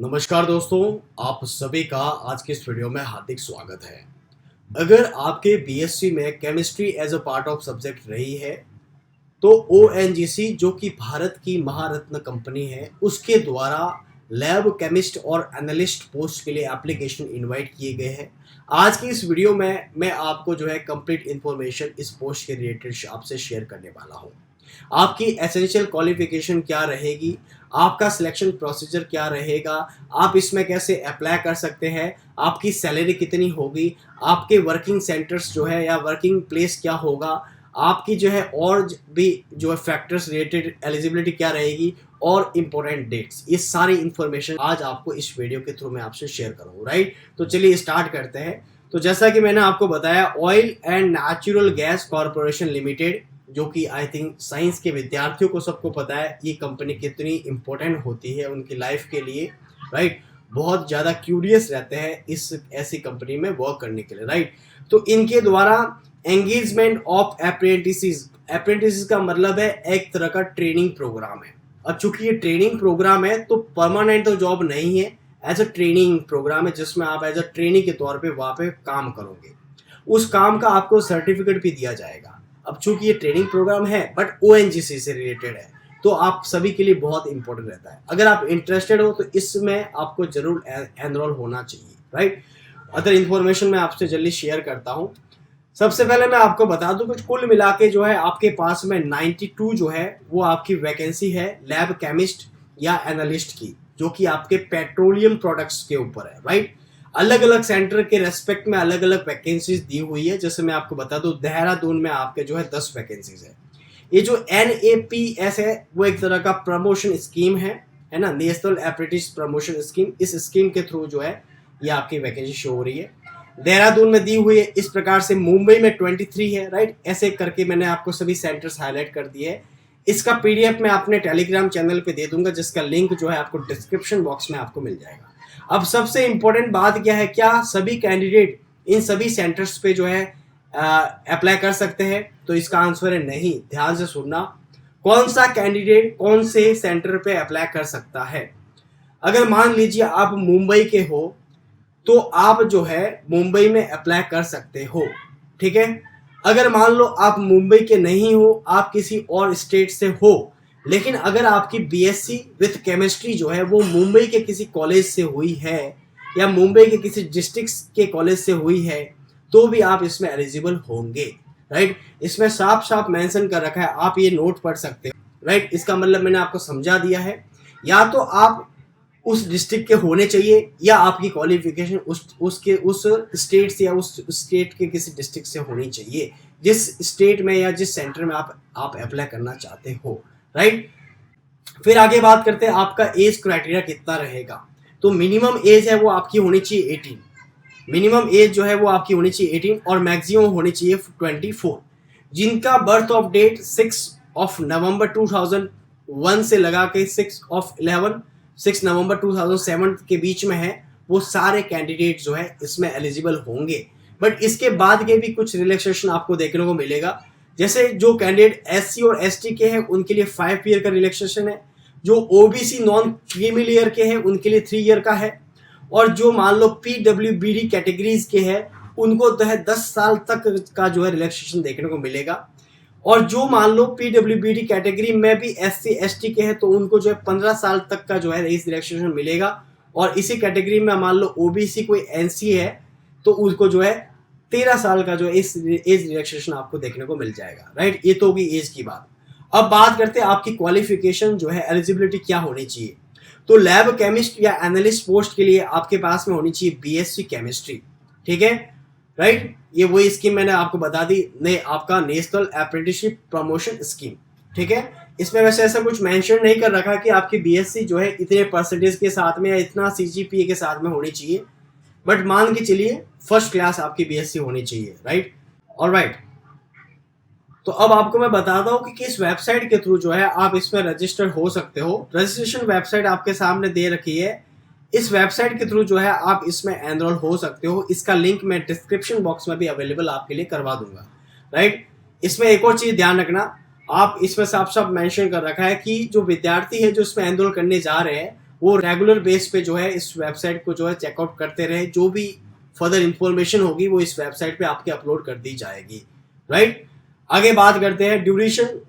नमस्कार दोस्तों, आप सभी का आज के इस वीडियो में हार्दिक स्वागत है। अगर आपके बीएससी में chemistry as a part of subject रही है तो ओएनजीसी जो कि भारत की महारत्न कंपनी है उसके द्वारा लैब केमिस्ट और एनालिस्ट पोस्ट के लिए एप्लीकेशन इनवाइट किए गए हैं। आज की इस वीडियो में मैं आपको जो है कंप्लीट इन्फॉर्मेशन इस पोस्ट के रिलेटेड आपसे शेयर करने वाला हूँ। आपकी एसेंशियल क्वालिफिकेशन क्या रहेगी, आपका सिलेक्शन प्रोसीजर क्या रहेगा, आप इसमें कैसे अप्लाई कर सकते हैं, आपकी सैलरी कितनी होगी, आपके वर्किंग सेंटर्स जो है या वर्किंग प्लेस क्या होगा, आपकी जो है और भी जो है फैक्टर्स रिलेटेड एलिजिबिलिटी क्या रहेगी और इम्पोर्टेंट डेट्स, ये सारी इन्फॉर्मेशन आज आपको इस वीडियो के थ्रू मैं आपसे शेयर करूँगा। राइट, तो चलिए स्टार्ट करते हैं। तो जैसा कि मैंने आपको बताया, oil and natural gas corporation limited, जो कि आई थिंक साइंस के विद्यार्थियों को सबको पता है ये कंपनी कितनी इंपॉर्टेंट होती है उनकी लाइफ के लिए। राइट, बहुत ज़्यादा क्यूरियस रहते हैं इस ऐसी कंपनी में वर्क करने के लिए। राइट, तो इनके द्वारा एंगेजमेंट ऑफ अप्रेंटिस का मतलब है एक तरह का ट्रेनिंग प्रोग्राम है। अब चूंकि ये ट्रेनिंग प्रोग्राम है तो परमानेंट तो जॉब नहीं है, एज अ ट्रेनिंग प्रोग्राम है जिसमें आप एज अ ट्रेनिंग के तौर पे वहाँ पे काम करोगे। उस काम का आपको सर्टिफिकेट भी दिया जाएगा। अब चूंकि ये ट्रेनिंग प्रोग्राम है बट ओएनजीसी से रिलेटेड है तो आप सभी के लिए बहुत इंपॉर्टेंट रहता है। अगर आप इंटरेस्टेड हो तो इसमें आपको जरूर एनरोल होना चाहिए। राइट, अदर इन्फॉर्मेशन मैं आपसे जल्दी शेयर करता हूँ। सबसे पहले मैं आपको बता दूं कि कुल मिला के जो है आपके पास में 92 जो है वो आपकी वैकेंसी है लैब केमिस्ट या एनालिस्ट की, जो कि आपके पेट्रोलियम प्रोडक्ट्स के ऊपर है। राइट, अलग अलग सेंटर के रेस्पेक्ट में अलग अलग वैकेंसीज दी हुई है। जैसे मैं आपको बता दूं, देहरादून में आपके जो है 10 वैकेंसीज है। ये जो NAPS है वो एक तरह का प्रमोशन स्कीम है ना, नेशनल अप्रेंटिस प्रमोशन स्कीम। इस स्कीम के थ्रू जो है ये आपकी वैकेंसी शो हो रही है। देहरादून में दी हुई है। इस प्रकार से मुंबई में 23 है। राइट, ऐसे करके मैंने आपको सभी सेंटर्स हाईलाइट कर दिए है। इसका PDF मैं अपने टेलीग्राम चैनल पे दे दूंगा, जिसका लिंक जो है आपको डिस्क्रिप्शन बॉक्स में आपको मिल जाएगा। अब सबसे इंपॉर्टेंट बात क्या है, क्या सभी कैंडिडेट इन सभी सेंटर्स पे जो है अप्लाई कर सकते हैं? तो इसका आंसर है नहीं। ध्यान से सुनना, कौन सा कैंडिडेट कौन से सेंटर पे अप्लाई कर सकता है। अगर मान लीजिए आप मुंबई के हो तो आप जो है मुंबई में अप्लाई कर सकते हो। ठीक है, अगर मान लो आप मुंबई के नहीं हो, आप किसी और स्टेट से हो, लेकिन अगर आपकी बीएससी विथ केमिस्ट्री जो है वो मुंबई के किसी कॉलेज से हुई है या मुंबई के किसी डिस्ट्रिक्ट के कॉलेज से हुई है तो भी आप इसमें एलिजिबल होंगे। राइट, इसमें साफ साफ मेंशन कर रखा है, आप ये नोट पढ़ सकते हो। राइट, इसका मतलब मैंने आपको समझा दिया है। या तो आप उस डिस्ट्रिक्ट के होने चाहिए या आपकी क्वालिफिकेशन उस स्टेट से या उस स्टेट के किसी डिस्ट्रिक्ट से होनी चाहिए, जिस स्टेट में या जिस सेंटर में आप अप्लाई करना चाहते हो। राइट, फिर आगे बात करते हैं आपका एज क्राइटेरिया कितना रहेगा। तो मिनिमम एज है वो आपकी होनी चाहिए 18। मिनिमम एज जो है वो आपकी होनी चाहिए 18 और मैक्सिमम होनी चाहिए 24। जिनका बर्थ ऑफ डेट 6 नवंबर 2001 से लगा के 6 नवंबर 2007 के बीच में है, वो सारे कैंडिडेट जो है इसमें एलिजिबल होंगे। बट इसके बाद के भी कुछ रिलैक्सेशन आपको देखने को मिलेगा। जैसे जो कैंडिडेट SC और ST के हैं उनके लिए 5 ईयर का रिलैक्सेशन है, जो OBC नॉन क्रीमी लेयर के हैं उनके लिए 3 ईयर का है, और जो मान लो PWBD कैटेगरीज के हैं उनको तो है 10 साल तक का जो है रिलैक्सेशन देखने को मिलेगा। और जो मान लो PWBD कैटेगरी में भी SC ST के हैं तो उनको जो है 15 साल तक का जो है एज रिलैक्सेशन मिलेगा। और इसी कैटेगरी में मान लो OBC कोई NC है तो उसको जो है 13 साल का जो एज रिलैक्सेशन आपको देखने को मिल जाएगा। राइट, ये तो होगी एज की बात। अब बात करते हैं आपकी क्वालिफिकेशन जो है, एलिजिबिलिटी क्या होनी चाहिए। तो लैब केमिस्ट या एनालिस्ट पोस्ट के लिए आपके पास में होनी चाहिए BSc केमिस्ट्री। ठीक है, राइट, ये वही स्कीम मैंने आपको बता दी, नहीं आपका नेशनल अप्रेंटिसशिप प्रमोशन स्कीम। ठीक है, इसमें वैसे ऐसा कुछ मेंशन नहीं कर रखा कि आपकी BSc जो है इतने परसेंटेज के साथ में या इतना CGPA के साथ में होनी चाहिए, बट मान के चलिए फर्स्ट क्लास आपकी BSc होनी चाहिए। राइट, ऑलराइट, तो अब आपको मैं बताता हूँ कि किस वेबसाइट के थ्रू जो है आप इसमें रजिस्टर हो सकते हो। रजिस्ट्रेशन वेबसाइट आपके सामने दे रखी है। इस वेबसाइट के थ्रू जो है आप इसमें एनरोल हो सकते हो। इसका लिंक मैं डिस्क्रिप्शन बॉक्स में भी अवेलेबल आपके लिए करवा दूंगा। राइट, इसमें एक और चीज़ ध्यान रखना, आप इसमें साफ साफ मेंशन कर रखा है कि जो विद्यार्थी है जो इसमें एनरोल करने जा रहे हैं वो रेगुलर बेस पे जो है इस वेबसाइट को जो है चेकआउट करते रहे। जो भी फर्दर इंफॉर्मेशन होगी वो इस वेबसाइट पे आपके अपलोड कर दी जाएगी, राइट। आगे बात करते हैं ड्यूरेशन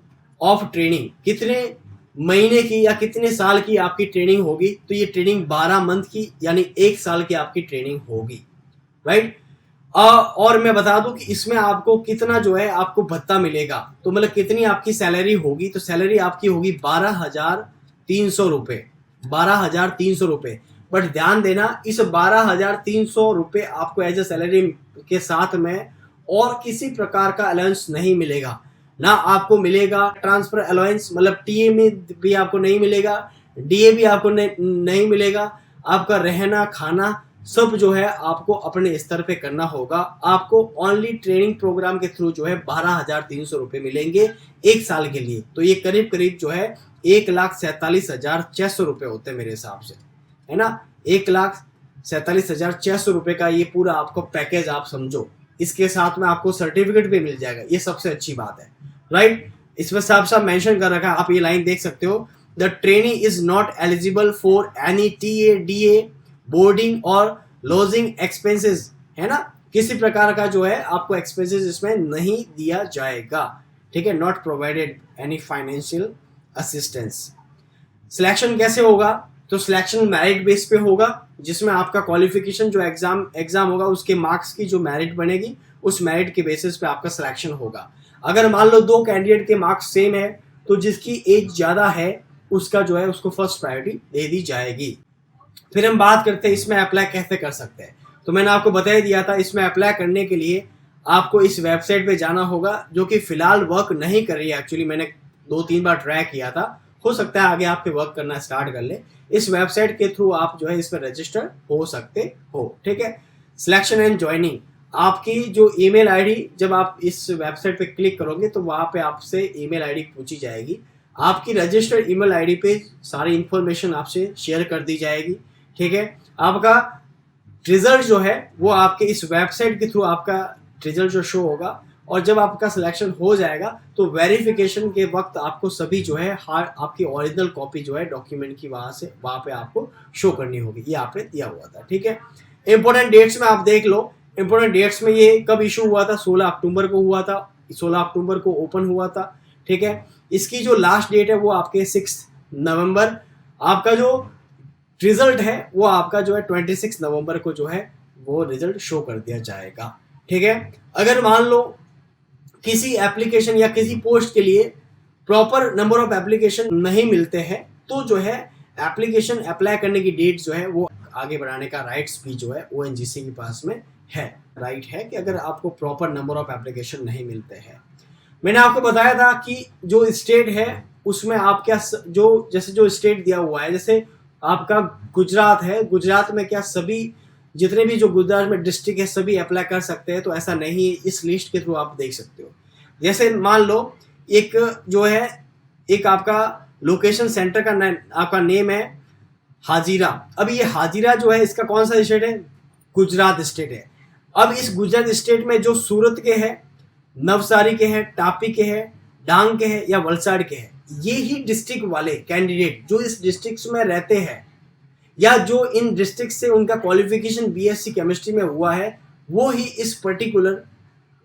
ऑफ ट्रेनिंग, कितने महीने की या कितने साल की आपकी ट्रेनिंग होगी। तो ये ट्रेनिंग 12 मंथ की यानी 1 साल की आपकी ट्रेनिंग होगी, राइट। और मैं बता दूं कि इसमें आपको कितना जो है आपको भत्ता मिलेगा, तो मतलब कितनी आपकी सैलरी होगी। तो सैलरी आपकी होगी 12,300 रुपये, 12,300 रुपये। बट ध्यान देना, इस 12,300 रुपये आपको एज ए सैलरी के साथ में और किसी प्रकार का अलाउंस नहीं मिलेगा। ना आपको मिलेगा ट्रांसफर अलाउंस, मतलब टीए में भी आपको नहीं मिलेगा, डीए भी आपको नहीं मिलेगा। आपका रहना खाना सब जो है आपको अपने स्तर पे करना होगा। आपको ओनली ट्रेनिंग प्रोग्राम के थ्रू जो है 12,300 रुपये मिलेंगे 1 साल के लिए। तो ये करीब करीब जो है 1,47,600 रुपये होते हैं मेरे हिसाब से, है ना। 1,47,600 रुपये का ये पूरा आपको पैकेज आप समझो। इसके साथ में आपको सर्टिफिकेट भी मिल जाएगा, ये सबसे अच्छी बात है, राइट। इसमें साफ साफ मेंशन कर रखा है, आप ये लाइन देख सकते हो, the trainee is not eligible for any TA DA boarding और लॉजिंग एक्सपेंसेस, है ना। किसी प्रकार का जो है आपको एक्सपेंसेस इसमें नहीं दिया जाएगा, ठीक है। Not provided any financial assistance. Selection कैसे होगा, तो सिलेक्शन मेरिट बेस पे होगा, जिसमें आपका क्वालिफिकेशन जो एग्जाम होगा उसके मार्क्स की जो मेरिट बनेगी उस मेरिट के बेसिस पे आपका सिलेक्शन होगा। अगर मान लो 2 कैंडिडेट के मार्क्स सेम है तो जिसकी एज ज़्यादा है उसका जो है उसको फर्स्ट प्रायोरिटी दे दी जाएगी। फिर हम बात करते हैं इसमें अप्लाई कैसे कर सकते हैं। तो मैंने आपको बता ही दिया था, इसमें अप्लाई करने के लिए आपको इस वेबसाइट पे जाना होगा, जो कि फिलहाल वर्क नहीं कर रही है। एक्चुअली मैंने 2-3 बार ट्राई किया था, हो सकता है आगे आपके वर्क करना स्टार्ट कर ले। इस वेबसाइट के थ्रू आप जो है इस पर रजिस्टर हो सकते हो, ठीक है। सिलेक्शन एंड ज्वाइनिंग, आपकी जो ईमेल आईडी, जब आप इस वेबसाइट पे क्लिक करोगे तो वहाँ पे आपसे ईमेल आईडी पूछी जाएगी। आपकी रजिस्टर्ड ईमेल आईडी पे सारी इंफॉर्मेशन आपसे शेयर कर दी जाएगी, ठीक है। आपका रिजल्ट जो है वो आपके इस वेबसाइट के थ्रू आपका रिजल्ट जो शो होगा, और जब आपका सिलेक्शन हो जाएगा तो वेरिफिकेशन के वक्त आपको सभी जो है आपकी ओरिजिनल कॉपी जो है डॉक्यूमेंट की वहाँ पे आपको शो करनी होगी। ये आपने दिया हुआ था, ठीक है। इंपॉर्टेंट डेट्स में आप देख लो, इंपॉर्टेंट डेट्स में ये कब इशू हुआ था, 16 अक्टूबर को हुआ था, 16 अक्टूबर को ओपन हुआ था, ठीक है। इसकी जो लास्ट डेट है वो आपके 6 नवंबर। आपका जो रिजल्ट है वो आपका जो है 26 नवंबर को जो है वो रिजल्ट शो कर दिया जाएगा, ठीक है। अगर मान लो किसी एप्लीकेशन या किसी पोस्ट के लिए प्रॉपर नंबर ऑफ एप्लीकेशन नहीं मिलते हैं तो जो है एप्लीकेशन अप्लाई करने की डेट जो है वो आगे बढ़ाने का राइट्स भी जो है ओएनजीसी के पास में है, राइट है कि अगर आपको प्रॉपर नंबर ऑफ एप्लीकेशन नहीं मिलते हैं। मैंने आपको बताया था कि जो स्टेट है उसमें आप क्या जो स्टेट दिया हुआ है, जैसे आपका गुजरात है, गुजरात में क्या सभी जितने भी जो गुजरात में डिस्ट्रिक्ट है सभी अप्लाई कर सकते हैं, तो ऐसा नहीं है। इस लिस्ट के थ्रू आप देख सकते हो। जैसे मान लो एक जो है एक आपका लोकेशन सेंटर का आपका नेम है हाजीरा। अब ये हाजीरा जो है इसका कौन सा स्टेट है, गुजरात स्टेट है। अब इस गुजरात स्टेट में जो सूरत के हैं, नवसारी के हैं, टापी के हैं, डांग के हैं या वलसाड़ के हैं, ये ही डिस्ट्रिक्ट वाले कैंडिडेट जो इस डिस्ट्रिक्ट में रहते हैं या जो इन डिस्ट्रिक्ट से उनका क्वालिफिकेशन बीएससी केमिस्ट्री में हुआ है, वो ही इस पर्टिकुलर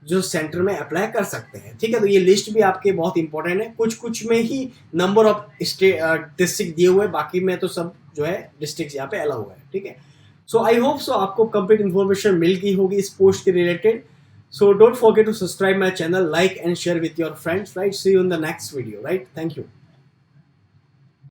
जो सेंटर में अप्लाई कर सकते हैं, ठीक है। तो ये लिस्ट भी आपके बहुत इंपॉर्टेंट है। कुछ में ही नंबर ऑफ डिस्ट्रिक्ट दिए हुए, बाकी में तो सब जो है डिस्ट्रिक्ट यहाँ पे अलाउ है, ठीक है। सो आई होप सो आपको कंप्लीट इन्फॉर्मेशन मिल गई होगी इस पोस्ट के related. So don't forget to subscribe my channel, like and share with your friends, right. See you in the next video, right. Thank you.